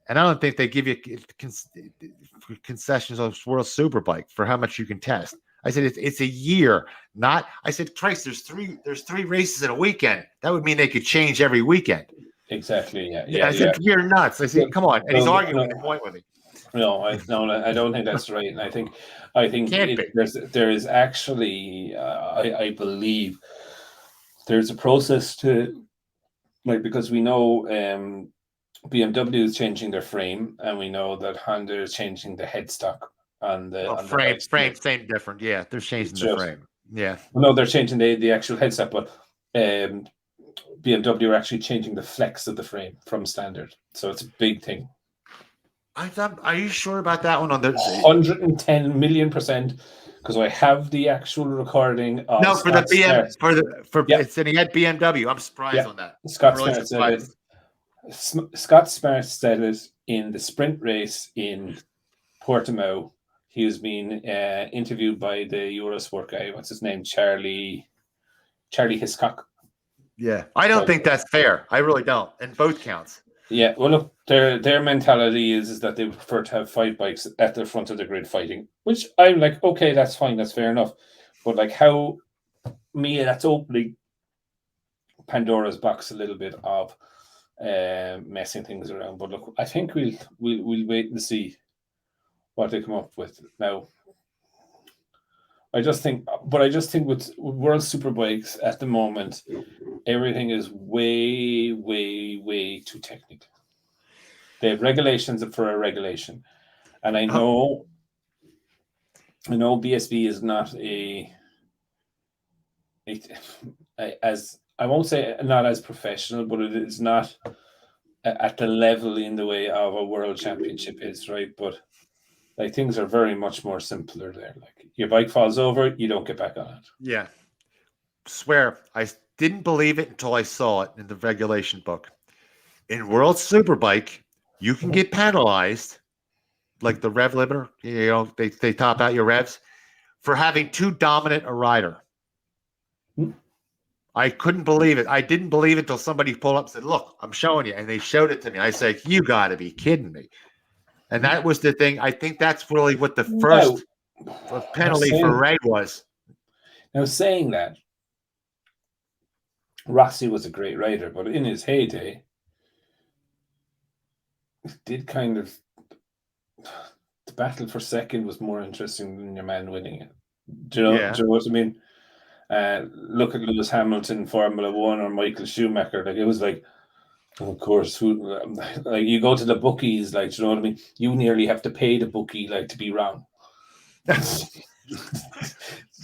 and I don't think they give you concessions on World Superbike for how much you can test. I said it's a year, not. I said, Christ, there's three races in a weekend. That would mean they could change every weekend. Exactly. Yeah. I said you're nuts. I said, come on, and he's arguing the point with me. No, I don't think that's right, and I think there is actually I believe there's a process to, like, because we know BMW is changing their frame, and we know that Honda is changing the headstock on the frame, same different. Yeah, they're changing the frame. Yeah, no, they're changing the actual headstock, but BMW are actually changing the flex of the frame from standard, so it's a big thing. Are you sure about that one? On the 110 million%, because I have the actual recording of no for Scott the BM Smart. for Yep. It's and he had BMW. I'm surprised on that. Scott I'm really Smart said it. surprised. Scott Smart said it in the sprint race in Portimao. He was being interviewed by the Eurosport guy. What's his name? Charlie Hiscock. Yeah, I don't think that's fair. I really don't. In both counts. Yeah, well, look, their mentality is that they prefer to have 5 bikes at the front of the grid fighting, which I'm like, okay, that's fine, that's fair enough. But like, that's opening Pandora's box a little bit of messing things around. But look, I think we'll wait and see what they come up with. Now, I just think with World Superbikes at the moment, everything is way, way, way too technical. They have regulations for a regulation, and I know BSB is not as I won't say not as professional, but it is not at the level in the way of a world championship is, right? But like, things are very much more simpler there. Like, your bike falls over, you don't get back on it. Yeah. Swear, I didn't believe it until I saw it in the regulation book. In World Superbike, you can get penalized, like the rev limiter, they top out your revs, for having too dominant a rider. I couldn't believe it. I didn't believe it until somebody pulled up and said, look, I'm showing you. And they showed it to me. I said, you got to be kidding me. And that was the thing. I think that's really what the first penalty for Ray was. Now, saying that, Rossi was a great rider, but in his heyday, did kind of, the battle for second was more interesting than your man winning it. Do you know what I mean? Look at Lewis Hamilton, Formula One, or Michael Schumacher. Like, it was like, of course, like, you go to the bookies, like, do you know what I mean? You nearly have to pay the bookie, like, to be wrong. do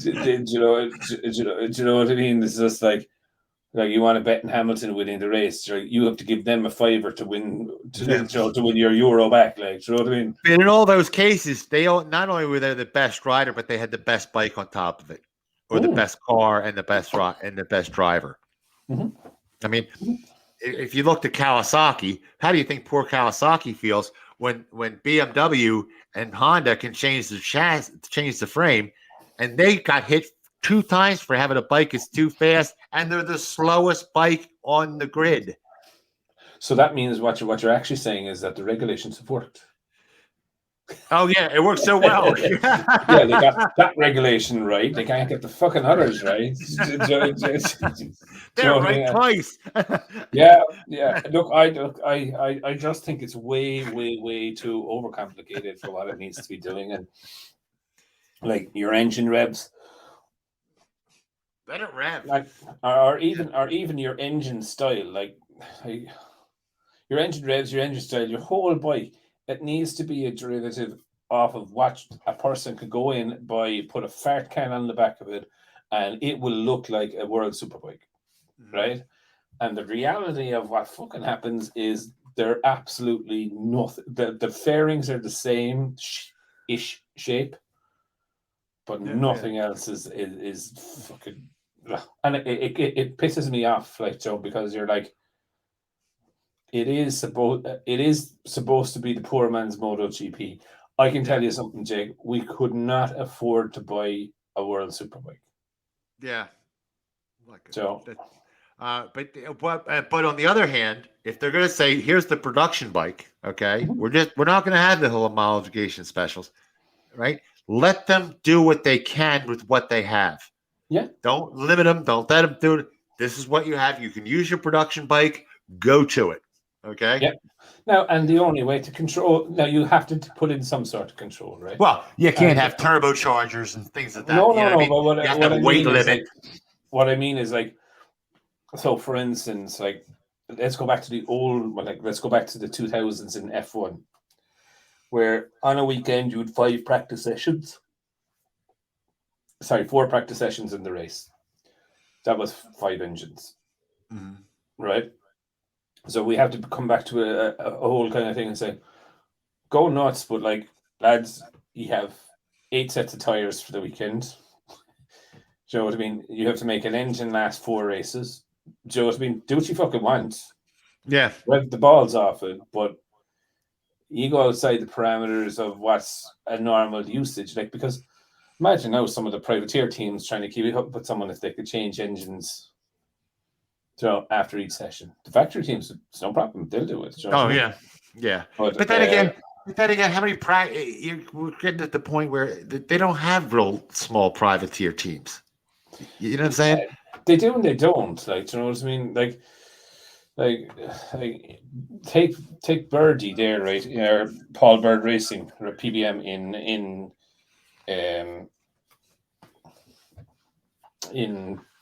you know what I mean? It's just like you want to bet in Hamilton winning the race, you have to give them a $5 to win to win your euro back. Like, do you know what I mean? And in all those cases, they not only were they the best rider, but they had the best bike on top of it, or the best car and the best driver. Mm-hmm. I mean, if you look at Kawasaki, how do you think poor Kawasaki feels when BMW and Honda can change the chassis, change the frame, and they got hit 2 times for having a bike that's too fast, and they're the slowest bike on the grid. So that means what you're actually saying is that the regulations have worked. Oh yeah, it works so well. Yeah, they got that regulation right. They can't get the fucking others right. They're right twice. Yeah. Look, I just think it's way, way, way too overcomplicated for what it needs to be doing, and like, your engine revs, better rev, like, or even your engine style, like your engine revs, your engine style, your whole bike. It needs to be a derivative off of what a person could go in, put a fart can on the back of it, and it will look like a World Superbike, right? And the reality of what fucking happens is they're absolutely nothing. The fairings are the same ish shape, but nothing else is fucking. And it pisses me off, like, Joe, because you're like, it is supposed to be the poor man's MotoGP. I can tell you something, Jake. We could not afford to buy a World Superbike. Yeah. So, but on the other hand, if they're going to say, here's the production bike, okay, we're not going to have the whole homologation specials, right? Let them do what they can with what they have. Yeah. Don't limit them. Don't let them do it. This is what you have. You can use your production bike. Go to it. Okay. Yeah. Now, and the only way to control, now you have to put in some sort of control, right? Well, you can't have turbochargers and things like that. No. But you have to weight limit. What I mean is, like, so for instance, like, let's go back to the 2000s in F1, where on a weekend you had 4 practice sessions in the race. that was 5 engines, Mhm. right? So we have to come back to a whole kind of thing and say, go nuts, but like, lads, you have 8 sets of tires for the weekend. Do you know what I mean? You have to make an engine last 4 races. Do you know what I mean? Do what you fucking want. Yeah. Rev the balls off it, but you go outside the parameters of what's a normal usage. Like, because imagine now some of the privateer teams trying to keep up with someone if they could change engines, you know, after each session. The factory teams, it's no problem. They'll do it. Do you know what Oh I mean? yeah. But But then again, how many we're getting at the point where they don't have real small privateer teams. You know what I'm saying? they do and they don't. Like, do you know what I mean? Like take Birdie there, right? Or Paul Bird Racing, or PBM in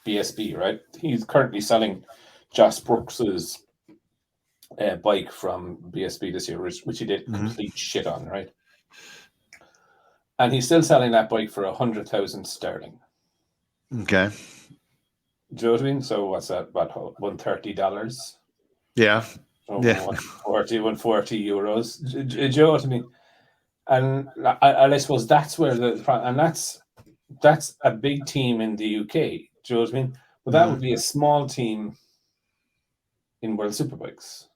BSB, right? He's currently selling Joss Brooks's bike from BSB this year, which he did complete shit on, right? And he's still selling that bike for 100,000 sterling. Okay. Do you know what I mean? So what's that? About $130? Yeah. So Yeah. 140 euros. Do you know what I mean? And I suppose that's where and that's a big team in the UK. Do you know what I mean? But that would be a small team in World Superbikes.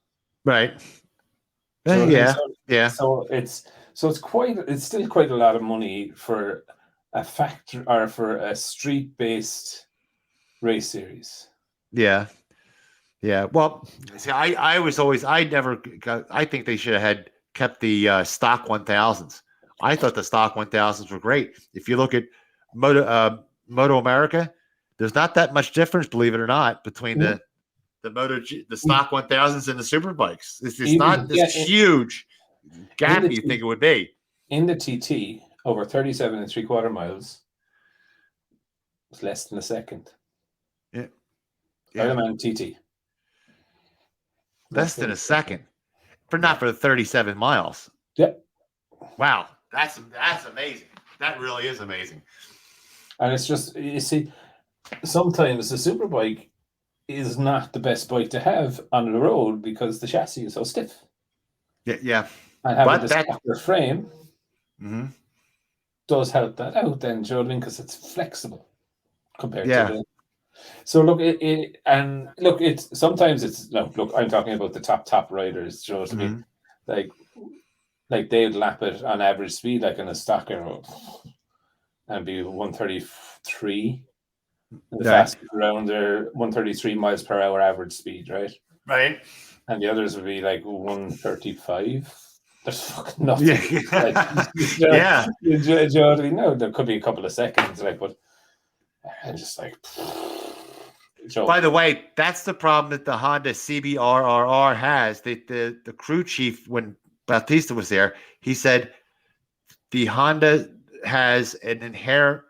Right. Do you know what I mean? Yeah. So it's still quite a lot of money for a factory or for a street-based race series. Yeah. Yeah. Well, see, I think they should have kept the stock 1000s. I thought the stock 1000s were great. If you look at Moto America, there's not that much difference, believe it or not, between the stock 1000s and the superbikes. It's not this huge gap you think it would be. In the TT, over 37 3/4 miles, it's less than a second. Yeah. Ironman TT. Less than a second. Not for 37 miles. Yep. Wow. That's amazing. That really is amazing. And it's just, you see, sometimes the superbike is not the best bike to have on the road because the chassis is so stiff. Yeah. And having the softer frame does help that out then, do you know what I mean? Because it's flexible compared to the. So look, sometimes it's look. I'm talking about the top riders. Do you know what I mean? Like they'd lap it on average speed, like in a stocker, and be 133. The fastest around there, 133 miles per hour average speed, right? Right. And the others would be like 135. There's fucking nothing. Yeah. Do you know what I mean? No, there could be a couple of seconds, like, but I'm just like. By the way, that's the problem that the Honda CBRRR has. The crew chief, when Bautista was there, he said the Honda has an inherent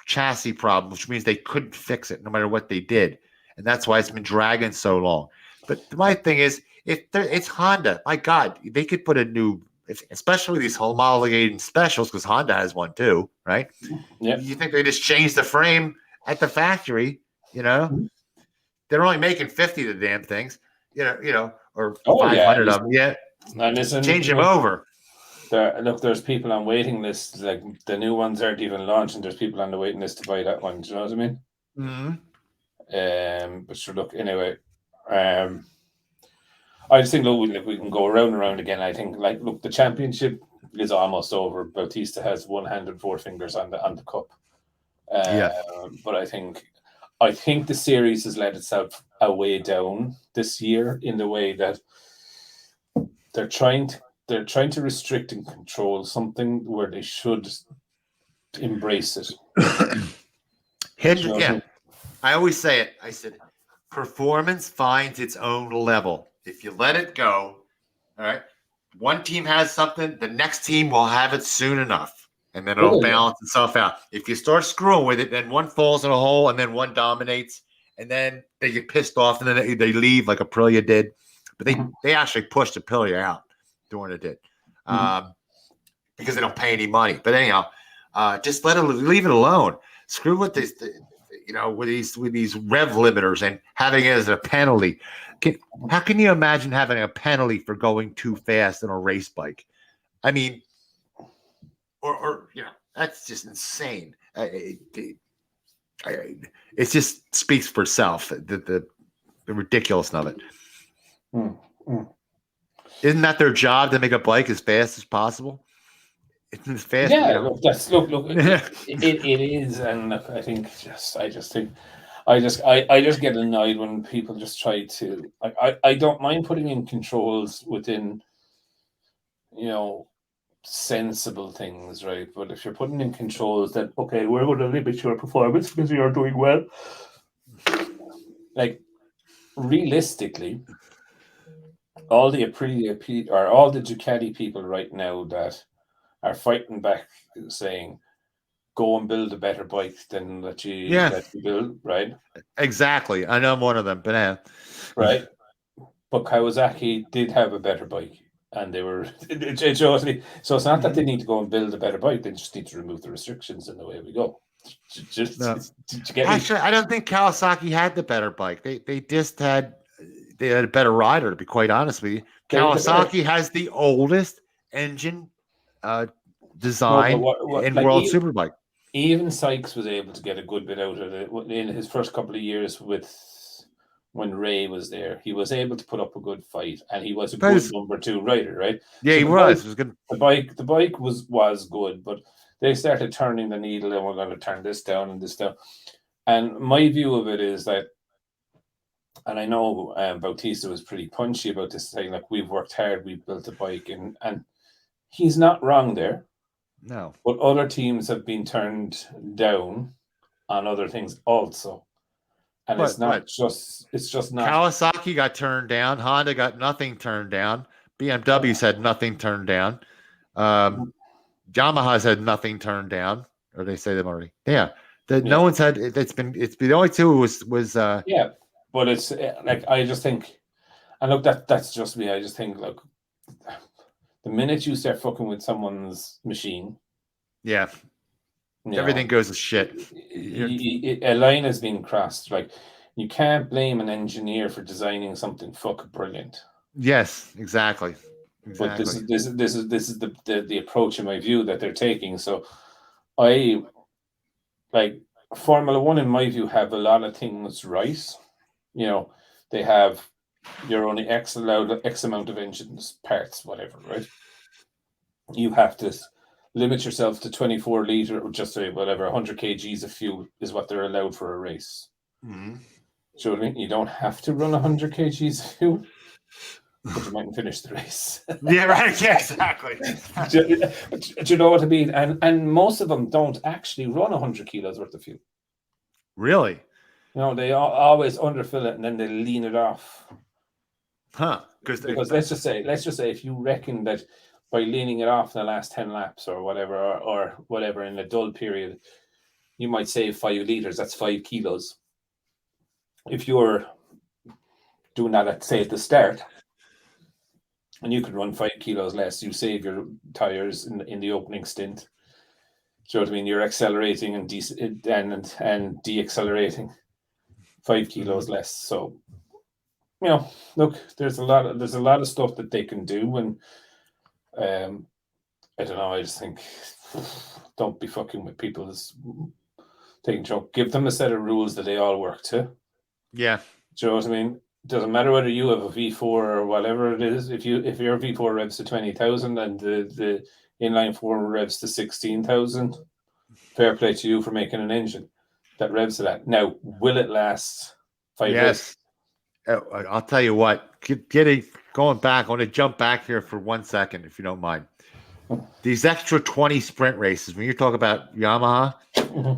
chassis problem, which means they couldn't fix it no matter what they did. And that's why it's been dragging so long. But my thing is, it's Honda. My God, they could put a new, especially these homologating specials, because Honda has one too, right? Yeah. You think they just change the frame at the factory? You know, they're only making 50 of the damn things, or 500 of them. Yeah, and listen, change them over. There's people on waiting lists. Like the new ones aren't even launched, and there's people on the waiting list to buy that one. Do you know what I mean? But sure, look, anyway. I just think we can go around and around again. I think the championship is almost over. Bautista has one hand and 4 fingers on the cup. But I think the series has let itself a way down this year in the way that they're trying to restrict and control something where they should embrace it. I always say it. I said, performance finds its own level. If you let it go, all right, one team has something, the next team will have it soon enough, and then it'll balance itself out. If you start screwing with it, then one falls in a hole, and then one dominates, and then they get pissed off, and then they leave like Aprilia did. But they actually pushed Aprilia out doing it did because they don't pay any money. But anyhow, just leave it alone. Screw with this. with these rev limiters and having it as a penalty. How can you imagine having a penalty for going too fast on a race bike? I mean, or that's just insane. It just speaks for itself. The ridiculousness of it. Isn't that their job to make a bike as fast as possible? It's as fast. Yeah, look, it is, and I think I just get annoyed when people just try to. I don't mind putting in controls within, sensible things, right? But if you're putting in controls that, okay, we're going to limit your performance because you're doing well, like realistically, all the Aprilia or all the Ducati people right now that are fighting back, saying, "Go and build a better bike than that you build," right? Exactly. I know I'm one of them, but right. But Kawasaki did have a better bike, and they were. So it's not that they need to go and build a better bike; they just need to remove the restrictions, and away we go. Actually, I don't think Kawasaki had the better bike. They just had a better rider. To be quite honest with you, Kawasaki has the oldest engine design in World Superbike. Even Sykes was able to get a good bit out of it in his first couple of years when Ray was there. He was able to put up a good fight, and he was a good number 2 rider, right? Yeah, so he was. It was good. The bike was good, but they started turning the needle, and we're going to turn this down and this down. And my view of it is that, and I know Bautista was pretty punchy about this, saying like, we've worked hard, we've built a bike, and he's not wrong there. No. But other teams have been turned down on other things also. And it's just not. Kawasaki got turned down. Honda got nothing turned down. BMW's had nothing turned down. Yamaha's had nothing turned down. Or they say them already. Yeah. No one's had. It's been the only two was. Yeah, but it's like, I just think, and look, that's just me. I just think, look, the minute you start fucking with someone's machine, everything goes to shit. A line has been crossed. Like, you can't blame an engineer for designing something fucking brilliant. Yes, exactly. But this is the approach, in my view, that they're taking. So, I like Formula One, in my view, have a lot of things right. They have, you're only X amount of engines, parts, whatever, right? You have to limit yourself to 24 liter, or just say whatever, 100 kgs of fuel is what they're allowed for a race. Mm-hmm. So you don't have to run 100 kgs of fuel, but you mightn't finish the race. Yeah, right. Yeah, exactly. Do you know what I mean? And most of them don't actually run 100 kilos worth of fuel. Really? They always underfill it, and then they lean it off. Huh? Because let's just say if you reckon that by leaning it off in the last 10 laps or whatever in a dull period, you might save 5 liters. That's 5 kilos. If you're doing that at the start, and you could run 5 kilos less, you save your tires in the opening stint. Do you know what I mean? You're accelerating and deaccelerating 5 kilos less. So, look, there's a lot of stuff that they can do, and I don't know. I just think, don't be fucking with people taking joke. Give them a set of rules that they all work to. Yeah. Do you know what I mean? Doesn't matter whether you have a V4 or whatever it is. If your V4 revs to 20,000 and the inline 4 revs to 16,000, fair play to you for making an engine that revs to that. Now, will it last 5 years? I'll tell you what. Going back, I want to jump back here for 1 second, if you don't mind. These extra 20 sprint races, when you talk about Yamaha,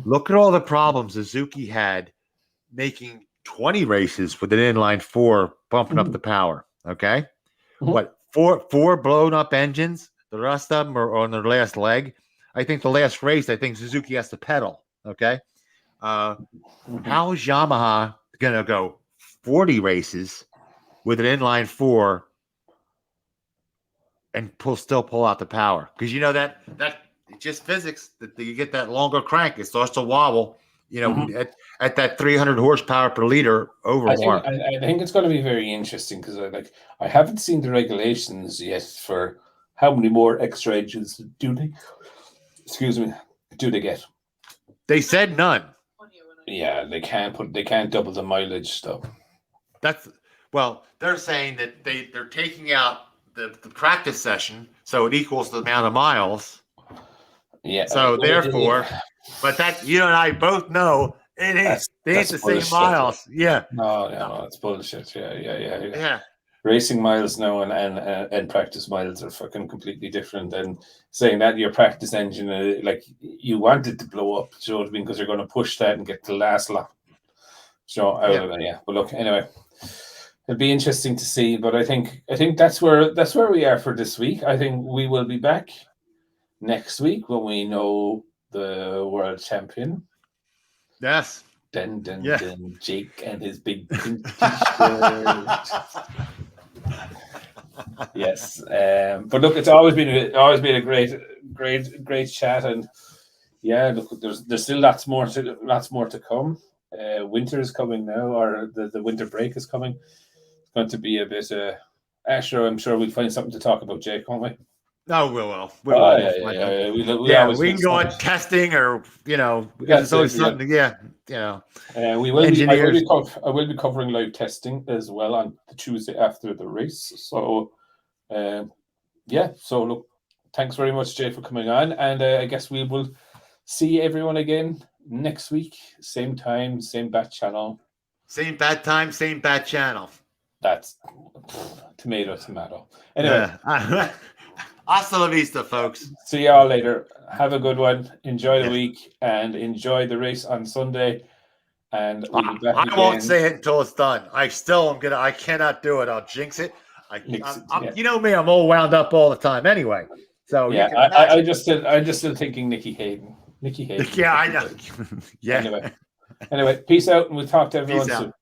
look at all the problems Suzuki had making 20 races with an inline 4 bumping up the power. Okay. What, four blown up engines? The rest of them are on their last leg. I think the last race, Suzuki has to pedal. Okay. How is Yamaha going to go 40 races with an inline 4 and still pull out the power? Because that just physics, that you get that longer crank, it starts to wobble you know, at that 300 horsepower per liter over I more. think it's going to be very interesting because I haven't seen the regulations yet for how many more extra engines do they get? They said none. Yeah, they can't double the mileage though. They're saying that they're taking out the practice session, so it equals the amount of miles. Yeah. So therefore, but that you and I both know it ain't the same miles. Yeah. No, it's bullshit. Yeah. Yeah. Racing miles now and practice miles are fucking completely different. And saying that your practice engine, like you want it to blow up, you know what I mean? Because you're going to push that and get the last lap, out of it. Yeah. But look, anyway, it'll be interesting to see. But I think that's where we are for this week. I think we will be back next week when we know the world champion. Yes. Dun, Jake and his big pink t-shirt. Yes. But look, it's always been a great chat, and yeah, look, there's still lots more to come. Winter is coming now, or the winter break is coming. It's going to be a bit. Sure, I'm sure we'll find something to talk about, Jake, won't we? No, we will. We can go on testing, or there's always something. Yeah, we will. Engineers. I will be covering live testing as well on the Tuesday after the race. So, So look, thanks very much, Jay, for coming on, and I guess we will see everyone again next week, same time, same bat channel. Same bad time, same bad channel. That's tomato. Anyway. Yeah. Hasta la vista, folks. See y'all later. Have a good one. Enjoy the week and enjoy the race on Sunday. And we'll be back I won't say it until it's done. I cannot do it. I'll jinx it. You know me, I'm all wound up all the time anyway. So yeah, I'm just still thinking Nikki Hayden. Yeah, I know. Yeah. Anyway, peace out, and we'll talk to everyone soon.